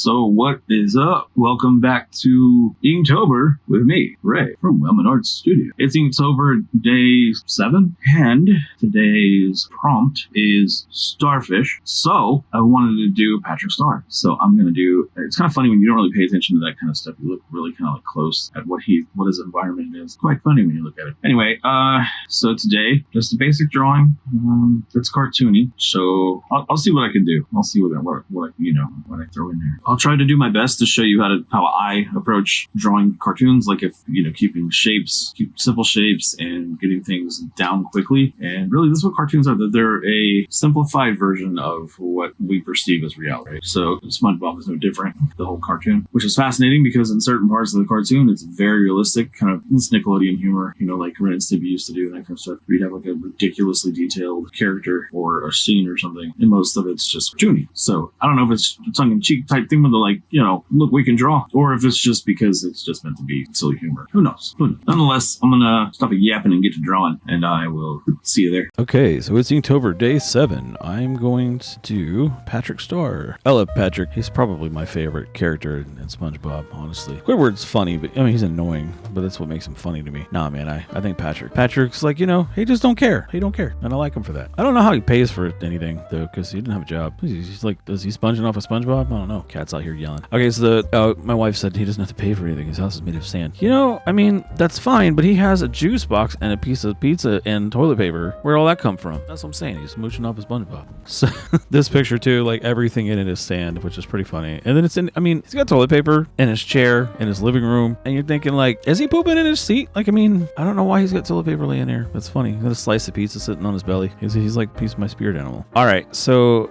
So what is up? Welcome back to Inktober with me, Ray, from Wellman Arts Studio. It's Inktober day 7, and today's prompt is Starfish. So I wanted to do Patrick Star. So I'm going to do, it's kind of funny when you don't really pay attention to that kind of stuff. You look really kind of like close at what his environment is. Quite funny when you look at it. Anyway, so today, just a basic drawing. It's cartoony, so I'll see what I can do. I'll see what I throw in there. I'll try to do my best to show you how I approach drawing cartoons, like if keeping simple shapes and getting things down quickly. And really, this is what cartoons are. That they're a simplified version of what we perceive as reality. Right? So SpongeBob is no different. The whole cartoon, which is fascinating because in certain parts of the cartoon, it's very realistic, kind of this Nickelodeon humor. Like Ren and Stimpy used to do and that kind of stuff. We'd have like a ridiculously detailed character or a scene or something, and most of it's just cartoony. So I don't know if it's a tongue-in-cheek type thing with the look, we can draw, or if it's just because it's just meant to be silly humor. Who knows? Nonetheless, I'm gonna stop yapping and get to drawing, and I will see you there. Okay, so it's Inktober day 7. I'm going to do Patrick Star. I love Patrick. He's probably my favorite character in SpongeBob, honestly. Squidward's funny, but he's annoying, but that's what makes him funny to me. Nah, man, I think Patrick's like, he just don't care. He don't care, and I like him for that. I don't know how he pays for anything, though, because he didn't have a job. He's like, is he sponging off a SpongeBob? I don't know. Cat's out here yelling. Okay, so my wife said he doesn't have to pay for anything. His house is made of sand. That's fine, but he has a juice box and a piece of pizza and toilet paper. Where'd all that come from? That's what I'm saying. He's mooching off his SpongeBob. So this picture too, like everything in it is sand, which is pretty funny. And then he's got toilet paper in his chair in his living room, and you're thinking like, is he pooping in his seat? I don't know why he's got toilet paper laying there. That's funny. He's got a slice of pizza sitting on his belly. He's like a piece of my spirit animal. All right, so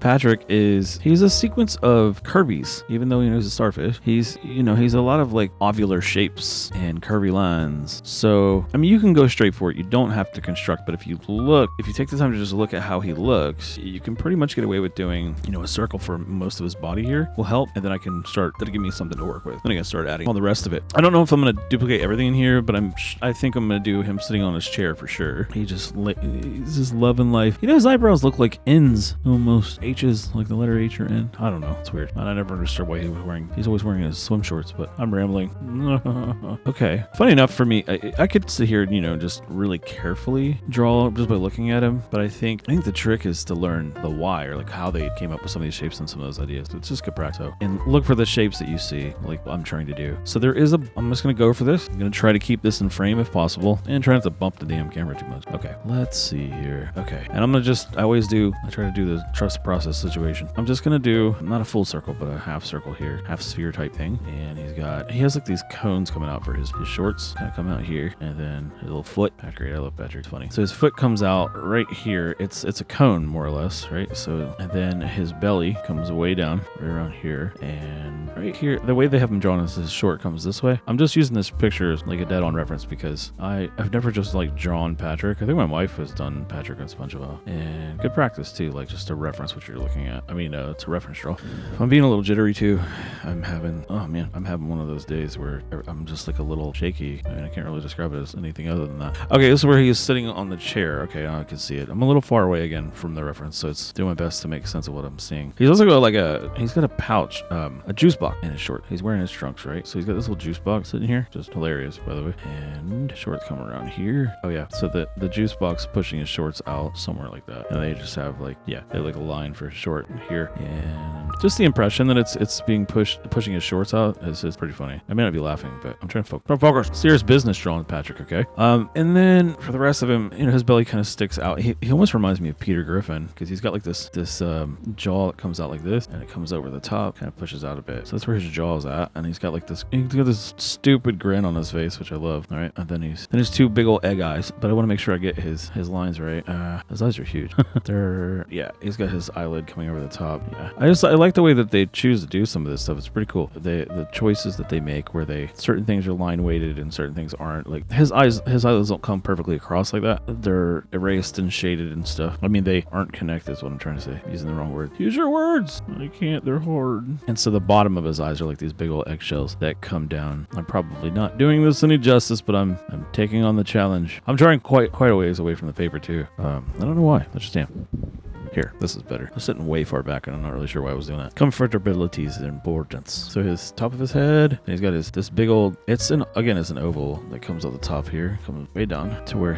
Patrick he's a sequence of curvies, even though he's a starfish. He's a lot of like ovular shapes and curvy lines. So you can go straight for it. You don't have to construct, but if you take the time to just look at how he looks, you can pretty much get away with doing a circle for most of his body here will help, and then that'll give me something to work with. Then I can start adding all the rest of it. I don't know if I'm gonna duplicate everything in here, but I think I'm gonna do him sitting on his chair for sure. He's just loving life. His eyebrows look like N's almost, H's, like the letter H or N. I don't know. It's weird. I never understood why he's always wearing his swim shorts, but I'm rambling. Okay. Funny enough for me, I could sit here and, just really carefully draw just by looking at him, but I think the trick is to learn the why, or like how they came up with some of these shapes and some of those ideas. It's just good practice. And look for the shapes that you see, like I'm trying to do. So I'm just going to go for this. I'm going to try to keep this in frame if possible, and try not to bump the damn camera too much. Okay. Let's see here. Okay. And I'm going to I try to do the trust process situation. I'm just going to do, not a full circle, but a half circle here, half sphere type thing. And he has like these cones coming out for his shorts, kind of come out here, and then his little foot. Patrick, I love Patrick. It's funny. So his foot comes out right here. It's a cone more or less, right? So, and then his belly comes way down right around here, and right here, the way they have him drawn is his short comes this way. I'm just using this picture as like a dead on reference because I've never just like drawn Patrick. I think my wife has done Patrick on SpongeBob, and good practice too, like just to reference what you're looking at. It's a reference draw. I'm being a little jittery too. I'm having one of those days where I'm just like a little shaky. I can't really describe it as anything other than that. Okay, this is where he is sitting on the chair. Okay, now I can see it. I'm a little far away again from the reference, so it's doing my best to make sense of what I'm seeing. He's also got he's got a pouch, a juice box in his short. He's wearing his trunks, right? So he's got this little juice box sitting here. Just hilarious, by the way. And shorts come around here. Oh yeah, so the juice box pushing his shorts out somewhere like that. And they just have they have like a line for short here. And just the impression that it's being pushing his shorts out is pretty funny. I may not be laughing, but I'm trying to focus. Serious business drawing Patrick, okay? And then for the rest of him, his belly kind of sticks out. He almost reminds me of Peter Griffin because he's got like this jaw that comes out like this, and it comes over the top, kind of pushes out a bit. So that's where his jaw is at, and he's got this stupid grin on his face, which I love. All right, and then his two big old egg eyes. But I want to make sure I get his lines right. His eyes are huge. He's got his eyelid coming over the top. Yeah, I like the way that they choose to do some of this stuff. It's pretty cool. The choices that they make, where certain things are line weighted and certain things aren't. Like his eyelids don't come perfectly across like that. They're erased and shaded and stuff. They aren't connected is what I'm trying to say. I'm using the wrong word. Use your words. I can't. They're hard. And so the bottom of his eyes are like these big old eggshells that come down. I'm probably not doing this any justice, but I'm taking on the challenge. I'm drawing quite a ways away from the paper too. I don't know why. I just am. Here, this is better. I'm sitting way far back and I'm not really sure why I was doing that. Comfortability is importance. So his top of his head, and he's got this big old, it's an oval that comes at the top here, comes way down to where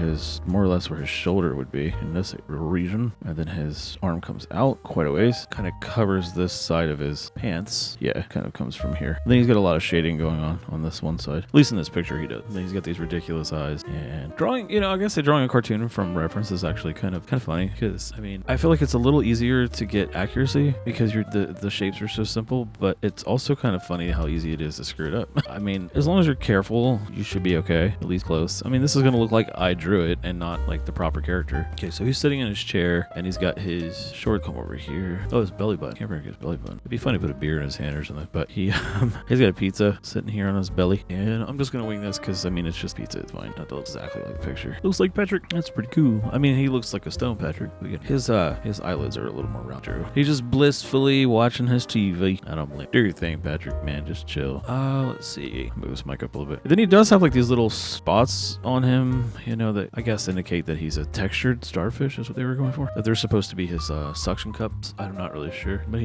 more or less where his shoulder would be in this region. And then his arm comes out quite a ways, kind of covers this side of his pants. Yeah, kind of comes from here. And then he's got a lot of shading going on this one side. At least in this picture he does. And then he's got these ridiculous eyes. And drawing, I guess drawing a cartoon from reference is actually kind of funny, because I mean, I feel like it's a little easier to get accuracy because the shapes are so simple, but it's also kind of funny how easy it is to screw it up. I mean, as long as you're careful, you should be okay, at least close. I mean, this is going to look like I drew it and not like the proper character. Okay, so he's sitting in his chair and he's got his short come over here. Oh, his belly button. Can't remember his belly button. It'd be funny to put a beer in his hand or something, but he's got a pizza sitting here on his belly, and I'm just going to wing this because, I mean, it's just pizza. It's fine. Not exactly like the picture. Looks like Patrick. That's pretty cool. I mean, he looks like a stone Patrick. His eyelids are a little more round. True. He's just blissfully watching his TV. I don't blame. Do your thing, Patrick, man. Just chill. Let's see. Move this mic up a little bit. Then he does have like these little spots on him, that I guess indicate that he's a textured starfish is what they were going for. That they're supposed to be his suction cups. I'm not really sure, but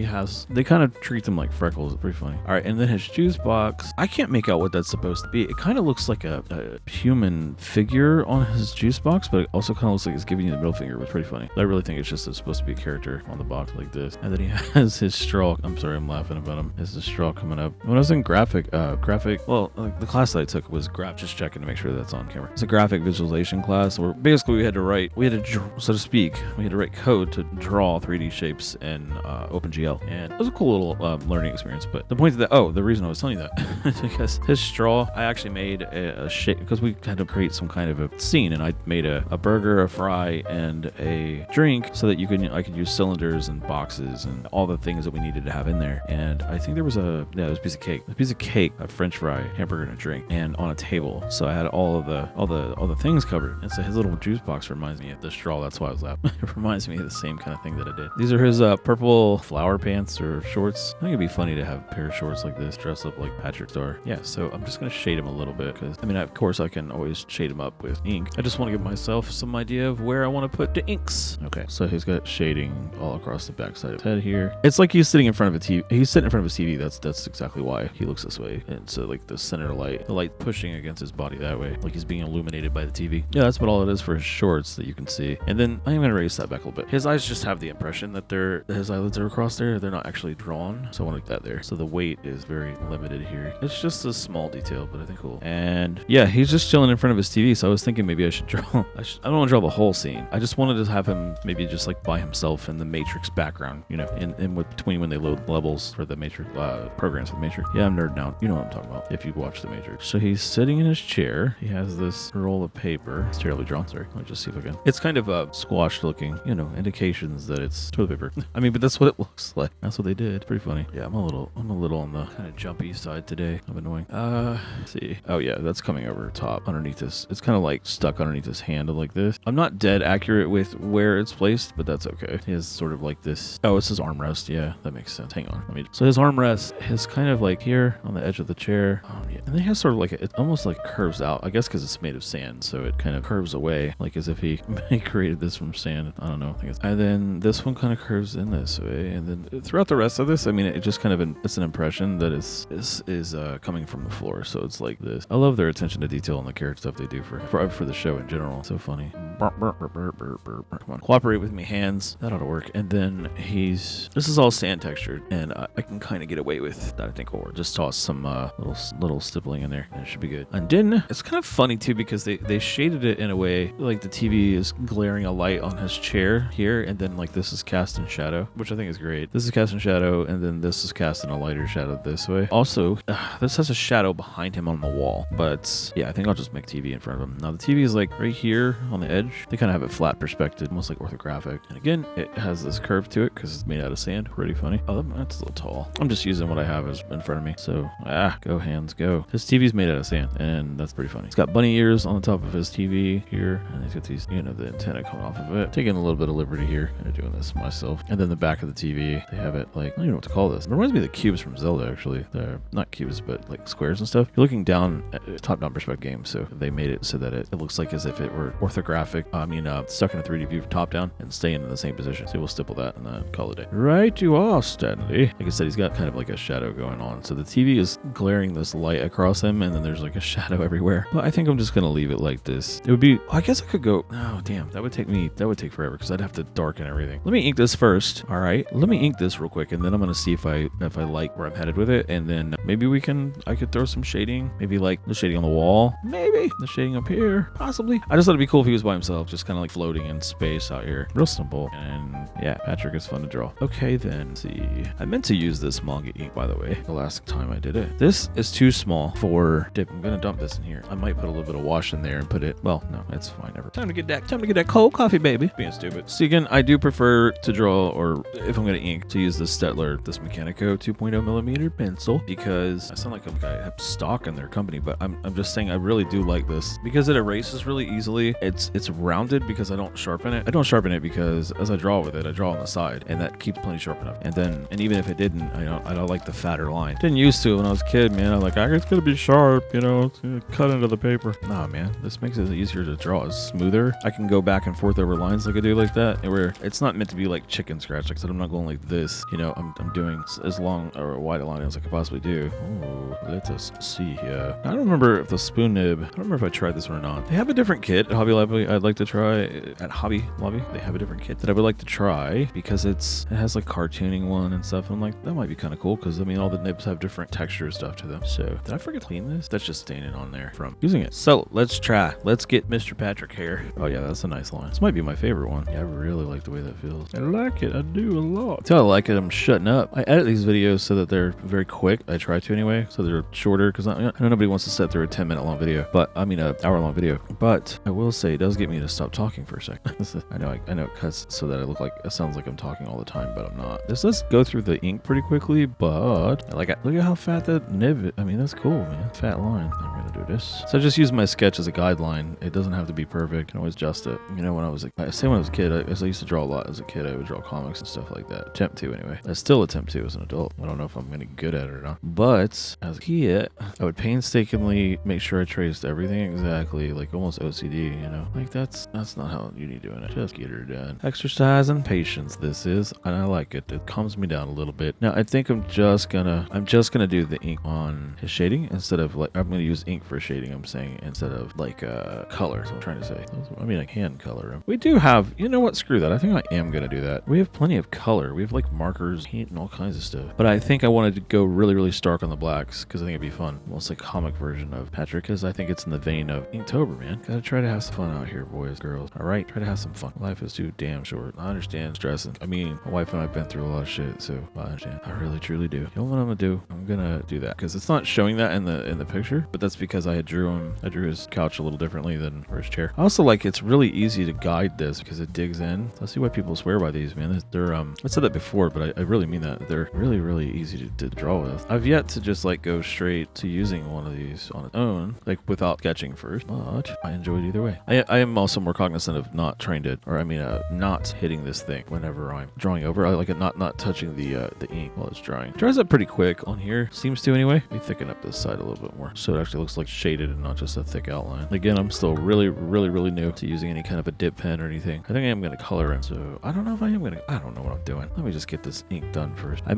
they kind of treat them like freckles. It's pretty funny. All right, and then his juice box. I can't make out what that's supposed to be. It kind of looks like a human figure on his juice box, but it also kind of looks like it's giving you the middle finger. It's pretty funny. I really think it's supposed to be a character on the box like this. And then he has his straw. I'm sorry, I'm laughing about him. Has his straw coming up. When I was in graphic, well, like the class that I took was just checking to make sure that's on camera. It's a graphic visualization class where basically we had to write code to draw 3D shapes in OpenGL. And it was a cool little learning experience. But the point of that, the reason I was telling you that is because his straw, I actually made a shape because we had to create some kind of a scene, and I made a burger, a fry, and a drink so that I could use cylinders and boxes and all the things that we needed to have in there. And I think there was a piece of cake, a French fry, hamburger, and a drink, and on a table. So I had all the things covered. And so his little juice box reminds me of the straw. That's why I was laughing. It reminds me of the same kind of thing that I did. These are his purple flower pants or shorts. I think it'd be funny to have a pair of shorts like this, dress up like Patrick Star. Yeah, so I'm just gonna shade him a little bit because of course I can always shade him up with ink. I just want to give myself some idea of where I want to put the inks. Okay, so he's got shading all across the backside of his head here. It's like he's sitting in front of a TV. He's sitting in front of his TV. That's exactly why he looks this way. And so like the center light, the light pushing against his body that way, like he's being illuminated by the TV. Yeah, that's what all it is for his shorts that you can see. And then I'm gonna raise that back a little bit. His eyes just have the impression that his eyelids are across there. They're not actually drawn. So I want to get that there. So the weight is very limited here. It's just a small detail, but I think cool. And yeah, he's just chilling in front of his TV. So I was thinking maybe I should draw. I don't want to draw the whole scene. I just wanted to have him maybe just like by himself in the Matrix background, in between when they load levels for the Matrix programs with Matrix. Yeah, I'm nerding out. You know what I'm talking about if you watch the Matrix. So he's sitting in his chair. He has this roll of paper. It's terribly drawn. Sorry. Let me just see if I can. It's kind of squashed looking, indications that it's toilet paper. I mean, but that's what it looks like. That's what they did. It's pretty funny. Yeah, I'm a little on the kind of jumpy side today. I'm annoying. Let's see. Oh yeah, that's coming over top underneath this. It's kind of like stuck underneath his hand like this. I'm not dead accurate with where it's placed, but that's okay. He has sort of like this. Oh, it's his armrest. Yeah, that makes sense. Hang on. So his armrest is kind of like here on the edge of the chair. Yeah. And then he has sort of like it almost like curves out. I guess because it's made of sand, so it kind of curves away, like as if he created this from sand. I don't know. And then this one kind of curves in this way, and then throughout the rest of this, it just kind of it's an impression that is coming from the floor. So it's like this. I love their attention to detail and the character stuff they do for the show in general. So funny. Come on, cooperate with me, hands. That ought to work. And then this is all sand textured, and I can kind of get away with that. I think, or just toss some little stippling in there, and it should be good. And then it's kind of funny too because they shaded it in a way like the TV is glaring a light on his chair here, and then like this is cast in shadow, which I think is great. This is cast in shadow, and then this is cast in a lighter shadow this way. Also, this has a shadow behind him on the wall, but yeah, I think I'll just make TV in front of him. Now the TV is like right here on the edge. They kind of have it flat perspective, almost like orthographic. And again, it has this curve to it because it's made out of sand. Pretty funny. Oh, that's a little tall. I'm just using what I have in front of me. So, go hands, go. His TV's made out of sand, and that's pretty funny. He's got bunny ears on the top of his TV here, and he's got these, the antenna coming off of it. Taking a little bit of liberty here, kind of doing this myself. And then the back of the TV, they have it like, I don't even know what to call this. It reminds me of the cubes from Zelda, actually. They're not cubes, but like squares and stuff. You're looking down at a top-down perspective game, so they made it so that it looks like as if it were orthographic. Stuck in a 3D view top down and staying in the same position. So we'll stipple that and then call it a day. Right you are, Stanley. Like I said, he's got kind of like a shadow going on. So the TV is glaring this light across him, and then there's like a shadow everywhere. But I think I'm just gonna leave it like this. It would be, I guess I could go, oh damn, that would take forever because I'd have to darken everything. Let me ink this first. All right, let me ink this real quick, and then I'm gonna see if I like where I'm headed with it, and then maybe I could throw some shading, maybe like the shading on the wall, maybe the shading up here, possibly. I just thought it'd be cool if he was by himself, just kind of like floating in space out here. Real simple. And yeah, Patrick is fun to draw. Okay, then let's see. I meant to use this Manga Ink, by the way, the last time I did it. This is too small for dip. I'm gonna dump this in here. I might put a little bit of wash in there and put it, well, no, it's fine. Never. Time to get that cold coffee, baby. Being stupid. See, again, I do prefer to draw, or if I'm gonna ink, to use this Staedtler, this Mechanico 2.0 millimeter pencil, because I sound like I have stock in their company, but I'm just saying I really do like this because it erases really easily. It's rounded because I don't sharpen it. I don't sharpen it because as I draw with it, I draw on the side, and that keeps plenty sharp enough. And even if it didn't, I don't like the fatter line. Didn't used to when I was a kid, man. I'm like, it's gonna be sharp, you know, it's gonna cut into the paper. Nah, man, this makes it easier to draw. It's smoother. I can go back and forth over lines like I do like that, where it's not meant to be like chicken scratch. Like I said, I'm not going like this. You know, I'm doing as long or wide a line as I could possibly do. Oh, let us see here. I don't remember if the spoon nib, I don't remember if I tried this or not. They have a different kit at Hobby Lobby I'd like to try. At Hobby Lobby, they have a different kit that I would like to try because it has like cartooning one and stuff. I'm like, that might be kind of cool because I mean, all the nibs have different texture stuff to them. So, did I forget to clean this? That's just staining on there from using it. So, let's try. Let's get Mr. Patrick here. Oh yeah, that's a nice line. This might be my favorite one. Yeah, I really like the way that feels. I like it. I do a lot. Until I like it, I'm shutting up. I edit these videos so that they're very quick. I try to anyway, so they're shorter because I know nobody wants to sit through a 10-minute long video, but I mean an hour-long video. But I will say it does get me to stop talking for a second. I know it cuts so that it sounds like I'm talking all the time, but I'm not. This does go through the ink pretty quickly, but look at how fat that nib is. I mean, that's cool, man. Fat line. I'm gonna do this. So I just use my sketch as a guideline. It doesn't have to be perfect. I can always adjust it. You know, when I was a kid, as I used to draw a lot as a kid, I would draw comics and stuff like that. Attempt to anyway. I still attempt to as an adult. I don't know if I'm gonna get good at it or not. But as a kid, I would painstakingly make sure I traced everything exactly, like almost OCD, you know? Like that's not how you need doing it. Just get her done. Exercise and patience this is, and I like it. It calms me down a little bit. Now I think I'm just gonna do the ink on his shading instead of like, I'm gonna use ink for shading, I'm saying, instead of like color. So I'm trying to say, I mean, I can color him. We do have, you know what, screw that. I think I am gonna do that. We have plenty of color. We have like markers, paint, and all kinds of stuff. But I think I wanted to go really, really stark on the blacks because I think it'd be fun. Almost like comic version of Patrick, because I think it's in the vein of Inktober, man. Gotta try to have some fun out here, boys, girls. All right, try to have some fun. Life is too damn short. I understand stressing. I mean, my wife and I've been through a lot of shit, so I understand. I really, truly do. You know what I'm gonna do? I'm gonna do that because it's not showing that in the picture, but that's because I drew his couch a little differently than for his chair. I also like it's really easy to guide this because it digs in. I see why people swear by these, man. They're I said that before, but I really mean that. They're really, really easy to draw with. I've yet to just like go straight to using one of these on its own, like without sketching first, but I enjoyed either way. I am also more cognizant of not trying to, not hitting this thing whenever I'm drawing over. I like it not touching the ink while it's drying. Dries up pretty quick on here, seems to anyway. Let me thicken up this side a little bit more so it actually looks like shaded and not just a thick outline. Again, I'm still really, really, really new to using any kind of a dip pen or anything. I think I am going to color him, so I don't know if I don't know what I'm doing. Let me just get this ink done first. I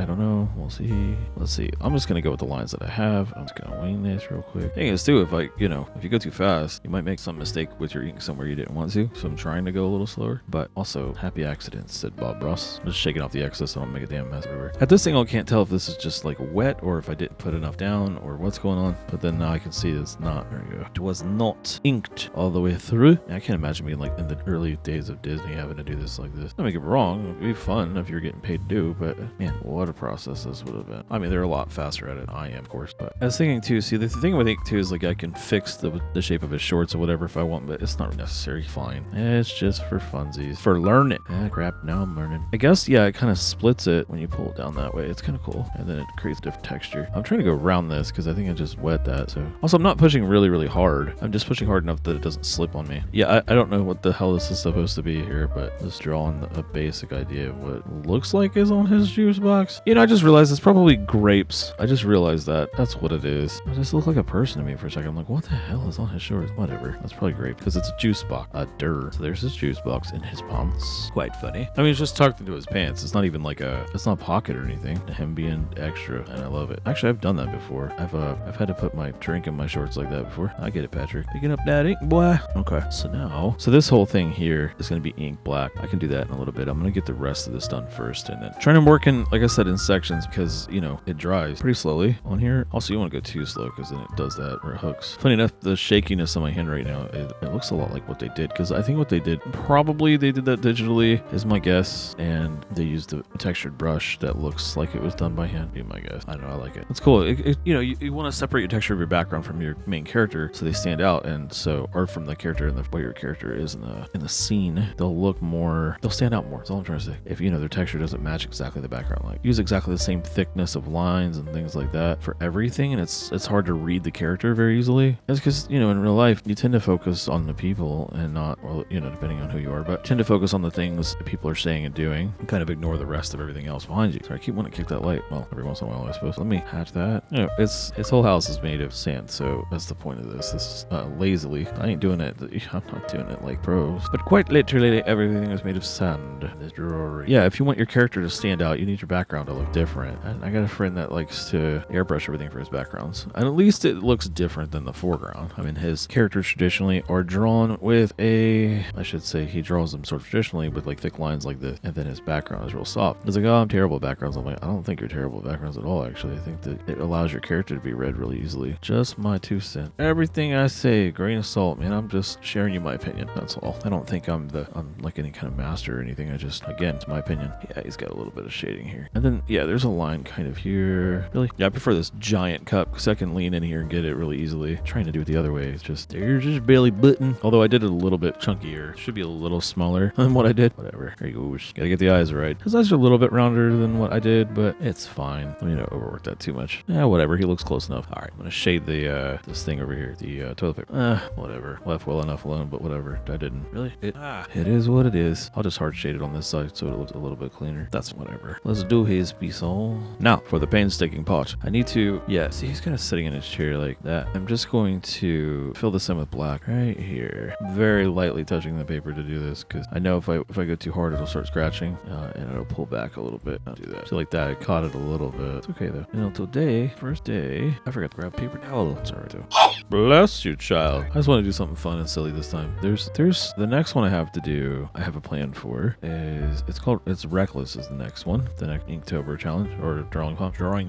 don't know. We'll see. Let's see. I'm just going to go with the lines that I have. I'm just going to wing this real quick. Thing is too, if you go too fast, you might make some mistake with your ink somewhere you didn't want to. So I'm trying to go a little slower, but also happy accidents, said Bob Ross. I'm just shaking off the excess so I don't make a damn mess everywhere. At this angle, I can't tell if this is just like wet or if I didn't put enough down or what's going on, but then now I can see it's not. There we go. It was not inked all the way through. I can't imagine being like in the early days of Disney having to do this like this. Don't make it wrong. It'd be fun if you're getting paid to do, but man, what a process this would have been. I mean, they're a lot faster at it. I am, of course, but I was thinking too, see, the thing with ink too is like I can fix the shape of his shorts or whatever if I want, but it's not necessary. Fine. It's just for funsies. For learning. Crap, now I'm learning. I guess, yeah, it kind of splits it when you pull it down that way. It's kind of cool. And then it creates a different texture. I'm trying to go around this because I think I just wet that. So also, I'm not pushing really, really hard. I'm just pushing hard enough that it doesn't slip on me. Yeah, I don't know what the hell this is supposed to be here, but just drawing a basic idea of what looks like is on his juice box. You know, I just realized it's probably grapes. I just realized that. That's what it is. It just looked like a person to me for a second. I'm like, what the hell is on his shorts? Whatever. That's probably grape because it's a juice box. So there's his juice box in his pants. Quite funny. I mean, it's just tucked into his pants. It's not even like it's not pocket or anything. Him being extra, and I love it. Actually, I've done that before. I've had to put my drink in my shorts like that before. I get it, Patrick. Picking up that ink, boy. Okay. So this whole thing here is going to be ink black. I can do that in a little bit. I'm going to get the rest of this done first, and then trying to work in, like I said, in sections because, you know, it dries pretty slowly on here. Also, you want to go too slow because then it does that where it hooks. Funny enough, the shakiness on my hand right now, it looks a lot like what they did because I think what they did, probably they did that digitally is my guess, and they used a textured brush that looks like it was done by hand. Be my guess. I don't know. I like it. It's cool. You know, you want to separate your texture of your background from your main character so they stand out, and so, or from the character and what your character is in the scene, they'll stand out more. That's all I'm trying to say. If, you know, their texture doesn't match exactly the background, like use exactly the same thickness of lines and things like that for everything, and it's hard to read the character very easily. That's because, you know, in real life you tend to focus on the people and not, well, you know, depending on who you are, but tend to focus on the things that people are saying and doing and kind of ignore the rest of everything else behind you. So I keep wanting to kick that light. Well, every once in a while, I suppose. Let me hatch that. You know, its whole house is made of sand, so that's the point of this. This is lazily. I ain't doing it. I'm not doing it like pros, but quite literally, everything is made of sand. This drawing. Yeah, if you want your character to stand out, you need your background to look different. And I got a friend that likes to airbrush everything for his backgrounds, and at least it looks different than the foreground. I mean, his characters traditionally are drawn with I should say, he draws them sort of traditionally with like thick lines like this, and then his background is real soft. He's like, oh, I'm terrible at backgrounds. I'm like, I don't think you're terrible at backgrounds at all, actually. I think that it allows your character to be read really easily. Just my 2 cents. Everything I say, grain of salt, man. I'm just sharing you my opinion. That's all. I don't think I'm like any kind of master or anything. Again, it's my opinion. Yeah, he's got a little bit of shading here. And then, yeah, there's a line kind of here. Really? Yeah, I prefer this giant cup because I can lean in here and get it really easily. Trying to do it the other way. It's just, there's just belly button. Although I did it a little bit chunkier. Should be a little smaller than what I did. Whatever. There you go. Gotta get the eyes right. His eyes are a little bit rounder than what I did, but it's fine. Let me not overwork that too much. Yeah, whatever. He looks close enough. All right, I'm gonna shade the this thing over here, the toilet paper. Whatever. Left well enough alone, but whatever. I didn't really. It is what it is. I'll just hard shade it on this side so it looks a little bit cleaner. That's whatever. Let's do his piece all. Now for the painstaking part. I need to. Yeah. See, he's kind of sitting in his chair like that. I'm just going to fill this in with black right here. Very lightly touching the paper to do this because I know if I go too hard, it'll start scratching and it'll pull back a little bit. I'll do that. So like that, I caught it a little bit. It's okay though. And today, first day, I forgot to grab paper towel. It's alright though. Bless you, child. I just want to do something fun and silly this time. There's the next one I have to do. I have a plan for is it's Reckless is the next one. The next Inktober challenge or drawing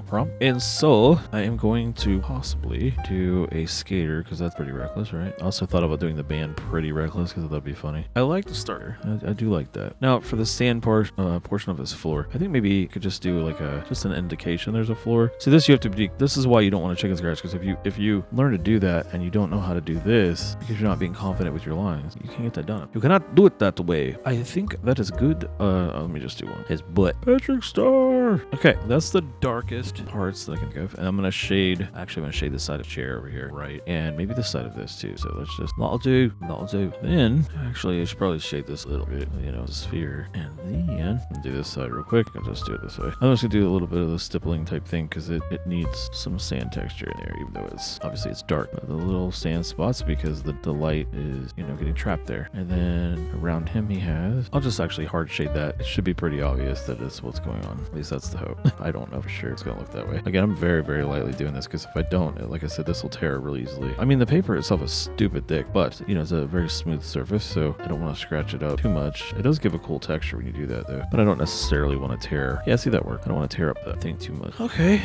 prompt. And so I am going to possibly do a skater because that's pretty reckless, right? I also thought about doing the band Pretty Reckless because that'd be funny. I like the starter. I do like that. Now for the sand portion of his floor, I think maybe you could just do like just an indication there's a floor. See, this you have to be. This is why you don't want to chicken scratch because if you learn to do that and you don't know how to do this because you're not being confident with your lines, you can't get that done. You cannot do it that way. I think that is good. Let me just do one. His butt. Patrick Star. Okay, that's the darkest parts that I can go. And I'm gonna shade. Actually, I'm gonna shade the side of the chair over here, right, and maybe the side of this too. So let's just. That'll do. Then actually, I should probably shade this a little bit. You know, the sphere, and then do this side real quick. I'll just do it this way. I'm just gonna do a little bit of the stippling type thing because it needs some sand texture in there, even though it's dark. But the little sand spots because the light is, you know, getting trapped there. And then around him I'll just actually hard shade that. It should be pretty obvious that is what's going on. At least that's the hope. I don't know for sure it's gonna look that way. Again, I'm very, very lightly doing this because if I don't, like I said, this will tear really easily. I mean, the paper itself is stupid thick, but you know, it's a very smooth surface, so I don't want to scratch it up too much. It does give a cool texture when you do that though, but I don't necessarily want to tear. Yeah, see that work. I don't want to tear up that thing too much. Okay,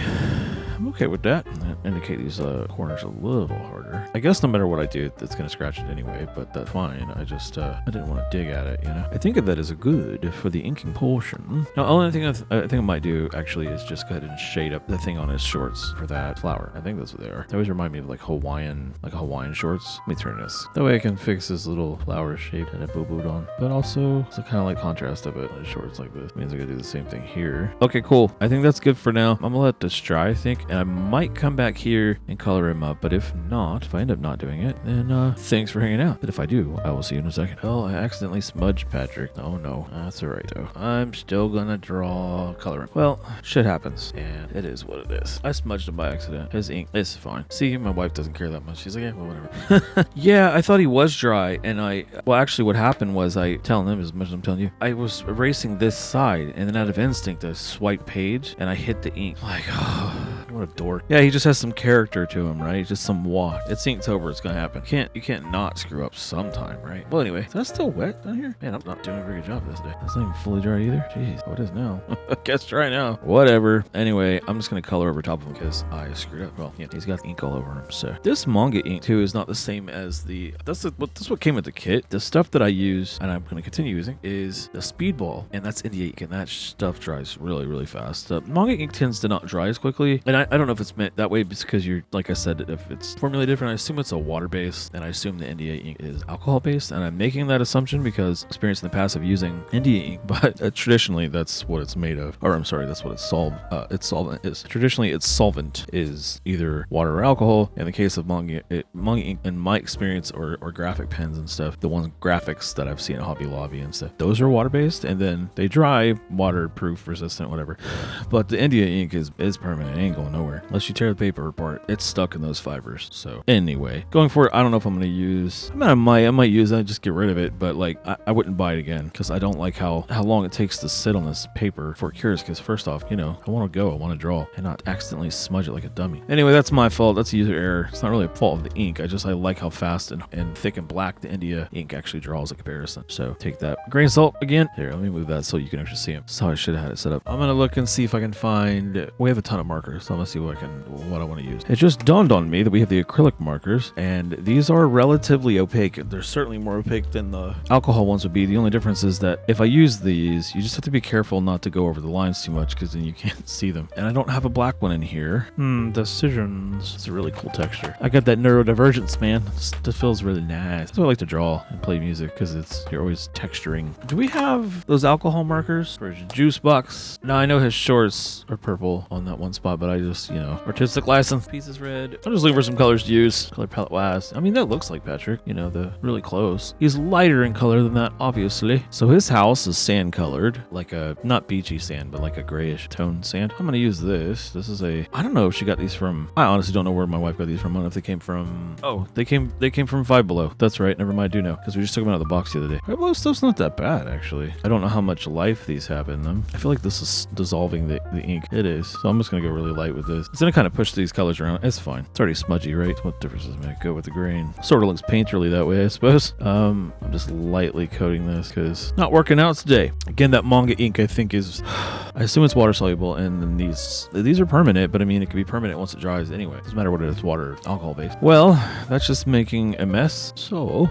I'm okay with that. Indicate these corners a little harder. I guess no matter what I do, it's gonna scratch it anyway, but that's fine. I just I didn't want to dig at it, you know. I think of that as a good for the inking portion. Now, the only thing I think I might do actually is just go ahead and shade up the thing on his shorts for that flower. I think that's what they are. They always remind me of like Hawaiian shorts. Let me turn this. That way I can fix this little flower shape that I boo-booed on, but also it's kind of like contrast of it on his shorts like this. Means I gotta do the same thing here. Okay, cool. I think that's good for now. I'm gonna let this dry, I think, And I might come back here and color him up, but if not, if I end up not doing it, then thanks for hanging out. But if I do, I will see you in a second. Oh, I accidentally smudged Patrick. Oh no, that's alright though. I'm still gonna draw coloring. Well, shit happens, and it is what it is. I smudged him by accident. His ink is fine. See, my wife doesn't care that much. She's like, yeah, well, whatever. Yeah, I thought he was dry, and well, actually what happened was telling him as much as I'm telling you, I was erasing this side, and then out of instinct, I swipe page, and I hit the ink. Like, oh, what a dork. Yeah, he just has some character to him, right? Just some walk. It's Inktober. It's gonna happen. You can't not screw up sometime, right? Well, anyway, is that still wet down here? Man, I'm not doing a very good job this day. That's not even fully dry either. Jeez, what is now? I guess dry now. Whatever. Anyway, I'm just gonna color over top of him because I screwed up. Well, yeah, he's got ink all over him. So this Manga Ink too is not the same as that's what came with the kit. The stuff that I use and I'm gonna continue using is the Speedball, and that's India ink, and that stuff dries really, really fast. Manga Ink tends to not dry as quickly, and I don't know if it's meant that way because you're, like I said, if it's formulated different, I assume it's a water based, and I assume the India ink is alcohol based, and I'm making that assumption because experience in the past of using India ink, but traditionally that's what it's made of, or I'm sorry, that's what its solvent is. Traditionally, its solvent is either water or alcohol. In the case of Manga Ink, in my experience, or graphic pens and stuff, the ones graphics that I've seen at Hobby Lobby and stuff, those are water based, and then they dry, waterproof, resistant, whatever. But the India ink is permanent. It ain't going nowhere unless you tear the paper apart. It's stuck in those fibers. So anyway, going forward, I don't know if I'm gonna use. I might use that, just get rid of it. But like, I wouldn't buy it again because I don't like how long it takes to sit on this paper for cures. Because first off, I want to go, I want to draw, and not accidentally smudge it like a dummy. Anyway, that's my fault. That's a user error. It's not really a fault of the ink. I like how fast and thick and black the India ink actually draws in comparison. So take that grain of salt again. Here, let me move that so you can actually see them. That's how I should have had it set up. I'm gonna look and see if I can find. We have a ton of markers, so I'm gonna see what I want to use. It just dawned on me that we have the acrylic markers, and these are relatively opaque. They're certainly more opaque than the alcohol ones would be. The only difference is that if I use these, you just have to be careful not to go over the lines too much because then you can't see them. And I don't have a black one in here. Decisions. It's a really cool texture. I got that neurodivergence, man. It feels really nice. That's why I like to draw and play music because you're always texturing. Do we have those alcohol markers for juice box? No, I know his shorts are purple on that one spot, but I just, artistic license. Piece is red. I'm just looking for some colors to use. Color palette wise. I mean, that looks like Patrick, the really close. He's lighter in color than that, obviously. So his house is sand colored, like a, not beachy sand, but like a grayish tone sand. I'm going to use this. This is I don't know if she got these from, I honestly don't know where my wife got these from. I don't know if they came from, they came from Five Below. That's right. Never mind, I do know, because we just took them out of the box the other day. Five Below stuff's not that bad, actually. I don't know how much life these have in them. I feel like this is dissolving the ink. It is. So I'm just going to go really light with this. It's going to kind of push these colors around. It's fine. It's already smudgy, right? What difference does it make? Go with the grain. Sort of looks painterly that way, I suppose. I'm just lightly coating this because not working out today. Again, that Manga ink, I think is, I assume it's water soluble, and then these are permanent, but I mean, it can be permanent once it dries anyway. Doesn't matter what it is, water or alcohol based. Well, that's just making a mess. So,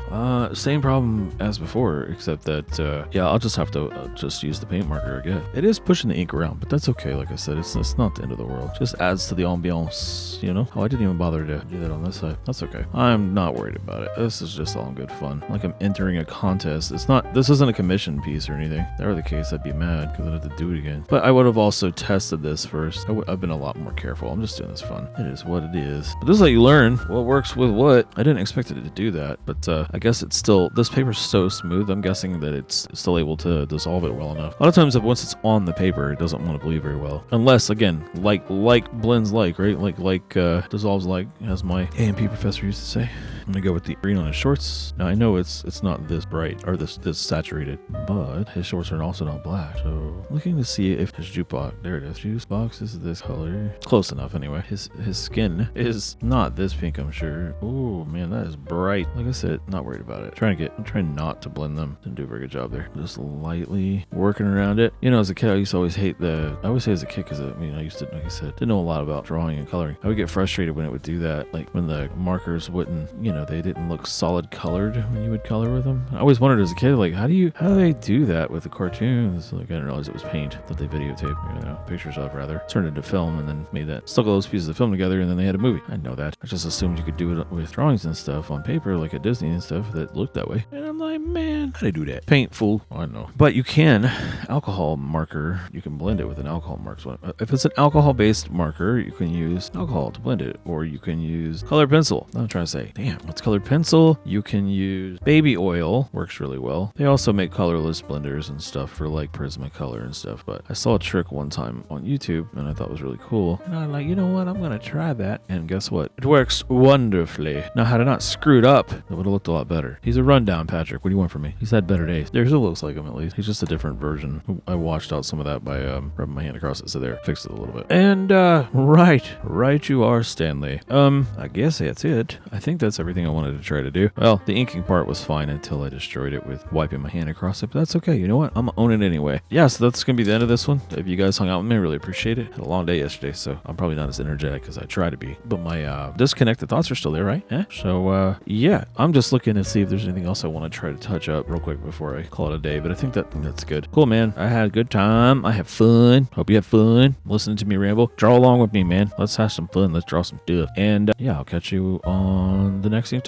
same problem as before, except that, yeah, I'll just have to just use the paint marker again. It is pushing the ink around, but that's okay. Like I said, it's not the end of the world. Just adds to the ambiance, Oh, I didn't even bother to do that on this side. That's okay. I'm not worried about it. This is just all in good fun. Like I'm entering a contest. This isn't a commission piece or anything. If that were the case, I'd be mad because I'd have to do it again. But I would have also tested this first. I've been a lot more careful. I'm just doing this fun. It is what it is. But this is how you learn what works with what. I didn't expect it to do that, but I guess it's still, this paper's so smooth, I'm guessing that it's still able to dissolve it well enough. A lot of times once it's on the paper, it doesn't want to bleed very well. Unless, again, like blends like, right? Like dissolves like, as my A&P professor used to say. I'm gonna go with the green on his shorts. Now I know it's not this bright or this saturated, but his shorts are also not black. So looking to see if his juice box, there it is. Juice box is this color. Close enough anyway. His skin is not this pink, I'm sure. Oh man, that is bright. Like I said, not worried about it. I'm trying not to blend them. Didn't do a very good job there. Just lightly working around it. As a kid, I used to always hate I always say as a kid because I used to, like I said, didn't know a lot about drawing and coloring. I would get frustrated when it would do that, like when the markers wouldn't, they didn't look solid colored when you would color with them. I always wondered as a kid, like, how do they do that with the cartoons? Like, I didn't realize it was paint that they videotaped, pictures of rather, turned into film and then made that, stuck all those pieces of film together and then they had a movie. I didn't know that. I just assumed you could do it with drawings and stuff on paper, like at Disney and stuff that looked that way. And I'm like, man, how do they do that? Paint, fool. I don't know. But you can, alcohol marker, you can blend it with an alcohol marker. If it's an alcohol-based marker, you can use alcohol to blend it, or you can use colored pencil. I'm trying to say, damn, what's colored pencil? You can use baby oil, works really well. They also make colorless blenders and stuff for like Prismacolor and stuff, but I saw a trick one time on YouTube and I thought it was really cool. And I'm like, you know what? I'm going to try that. And guess what? It works wonderfully. Now, had I not screwed up, it would have looked a lot better. He's a rundown, Patrick. What do you want from me? He's had better days. There still looks like him at least. He's just a different version. I washed out some of that by rubbing my hand across it, so there, fixed it a little bit. And right you are, Stanley. I guess that's it. I think that's everything I wanted to try to do. Well, the inking part was fine until I destroyed it with wiping my hand across it, but that's okay. You know what? I'm gonna own it anyway. Yeah, so that's gonna be the end of this one. If you guys hung out with me, I really appreciate it. Had a long day yesterday, so I'm probably not as energetic as I try to be, but my disconnected thoughts are still there, right? So yeah, I'm just looking to see if there's anything else I want to try to touch up real quick before I call it a day, but I think that's good. Cool, man. I had a good time. I have fun. Hope you have fun listening to me ramble. Draw along with me, man. Let's have some fun. Let's draw some stuff. And yeah, I'll catch you on the next Inktober.